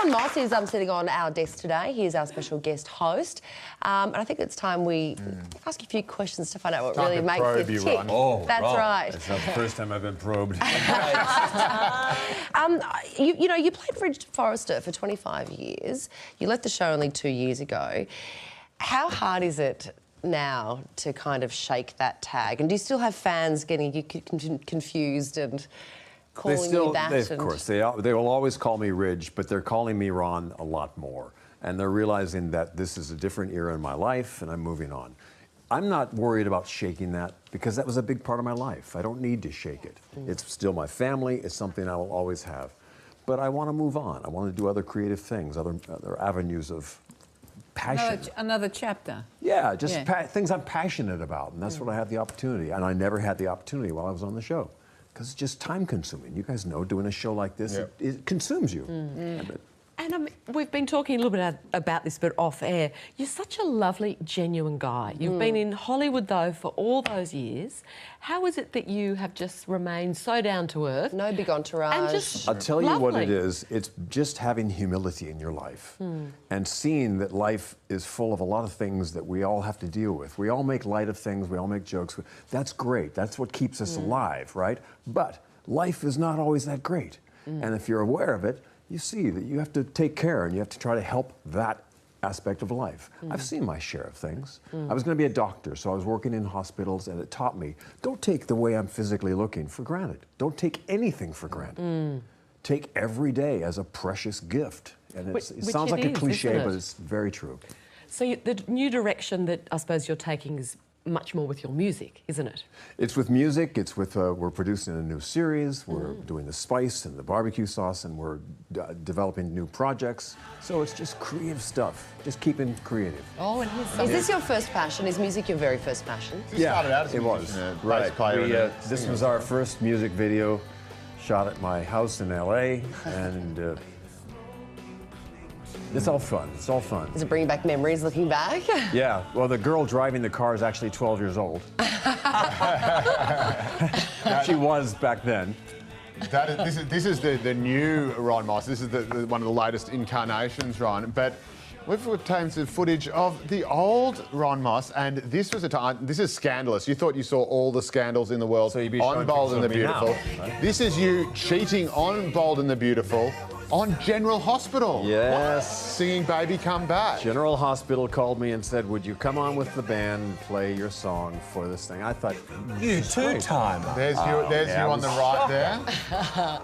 Ronn Moss is sitting on our desk today. He is our special guest host. And I think it's time we ask you a few questions to find out what really makes you tick. Oh, that's right. It's not the first time I've been probed. You played Ridge Forrester for 25 years. You left the show only 2 years ago. How hard is it now to kind of shake that tag? And do you still have fans getting you confused and calling you that? Of course, they will always call me Ridge, but they're calling me Ron a lot more. And they're realizing that this is a different era in my life and I'm moving on. I'm not worried about shaking that because that was a big part of my life. I don't need to shake it. It's still my family. It's something I will always have. But I want to move on. I want to do other creative things, other avenues of passion. Another chapter. Yeah, just things I'm passionate about, and that's what I had the opportunity. And I never had the opportunity while I was on the show because it's just time-consuming. You guys know, doing a show like this, it consumes you. And we've been talking a little bit about this, but off air. You're such a lovely, genuine guy. You've been in Hollywood, though, for all those years. How is it that you have just remained so down to earth? No big entourage. And just I'll tell you what it is. It's just having humility in your life and seeing that life is full of a lot of things that we all have to deal with. We all make light of things. We all make jokes. That's great. That's what keeps us alive, right? But life is not always that great. And if you're aware of it, you see that you have to take care and you have to try to help that aspect of life. I've seen my share of things. I was going to be a doctor, so I was working in hospitals, and it taught me, don't take the way I'm physically looking for granted. Don't take anything for granted. Take every day as a precious gift. And it sounds like a cliche, but it's very true. So the new direction that I suppose you're taking is much more with your music, isn't it? It's with music, it's with, we're producing a new series, we're doing the spice and the barbecue sauce, and we're developing new projects. So it's just creative stuff, just keeping creative. Oh, and here's Is this your first passion? Is music your very first passion? Started out as it was. Right. This was our first music video shot at my house in LA, and it's all fun. It's all fun. Does it bring back memories looking back? Yeah. Well, the girl driving the car is actually 12 years old. She was back then. This is the new Ronn Moss. This is one of the latest incarnations, Ron. But we've obtained some footage of the old Ronn Moss, and this was a time. This is scandalous. You thought you saw all the scandals in the world on Bold and the Beautiful. Now, right? This is you cheating on Bold and the Beautiful. On General Hospital. Yes. What? Singing Baby Come Back. General Hospital called me and said, would you come on with the band and play your song for this thing? I thought, you two-timer. There's you on the right there.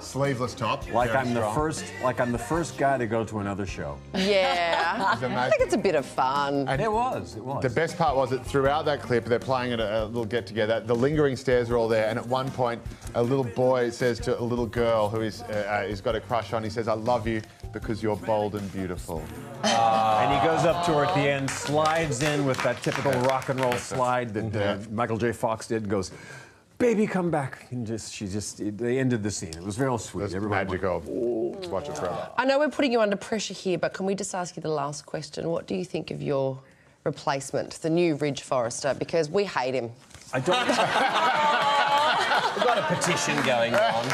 Sleeveless top. Like I'm the first guy to go to another show. Yeah. I think it's a bit of fun. And it was. The best part was that throughout that clip, they're playing at a little get-together. The lingering stares are all there, and at one point, a little boy says to a little girl who he's got a crush on, he says, I love you because you're bold and beautiful. And he goes up to her at the end, slides in with that typical rock and roll slide that Michael J. Fox did, and goes, baby, come back. And they ended the scene. It was real sweet. It's magical. Went, watch it forever. I know we're putting you under pressure here, but can we just ask you the last question? What do you think of your replacement, the new Ridge Forrester? Because we hate him. I don't... We've got a petition going on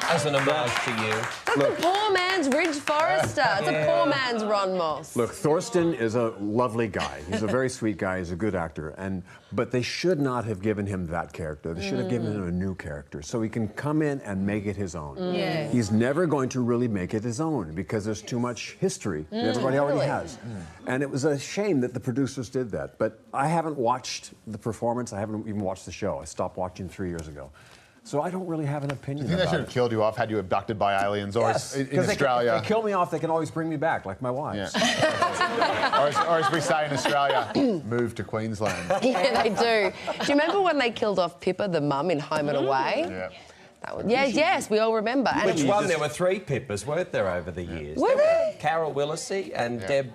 as an homage to you. That's a poor man's Ridge Forrester. It's a poor man's Ronn Moss. Look, Thorsten is a lovely guy. He's a very sweet guy. He's a good actor. But they should not have given him that character. They should have given him a new character so he can come in and make it his own. Yeah. He's never going to really make it his own because there's too much history that everybody already has. And it was a shame that the producers did that. But I haven't watched the performance. I haven't even watched the show. I stopped watching 3 years ago. So I don't really have an opinion Do you think they should have killed you off had you abducted by aliens or in Australia? If they kill me off, they can always bring me back, like my wives. Yeah. or as we say in Australia, move to Queensland. Yeah, they do. Do you remember when they killed off Pippa, the mum, in Home and Away? Yeah. Yes, we all remember. Which one? There were 3 Pippas, weren't there, over the years? Were there? Carol Willesee and Deb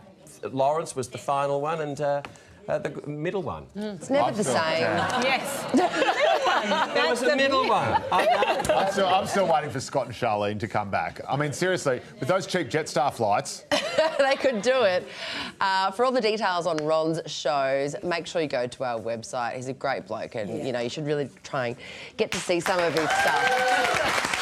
Lawrence was the final one, and the middle one. It's never the same. Yes. There was a middle one. I'm still waiting for Scott and Charlene to come back. I mean, seriously, with those cheap Jetstar flights... They could do it. For all the details on Ronn's shows, make sure you go to our website. He's a great bloke and, you know, you should really try and get to see some of his stuff.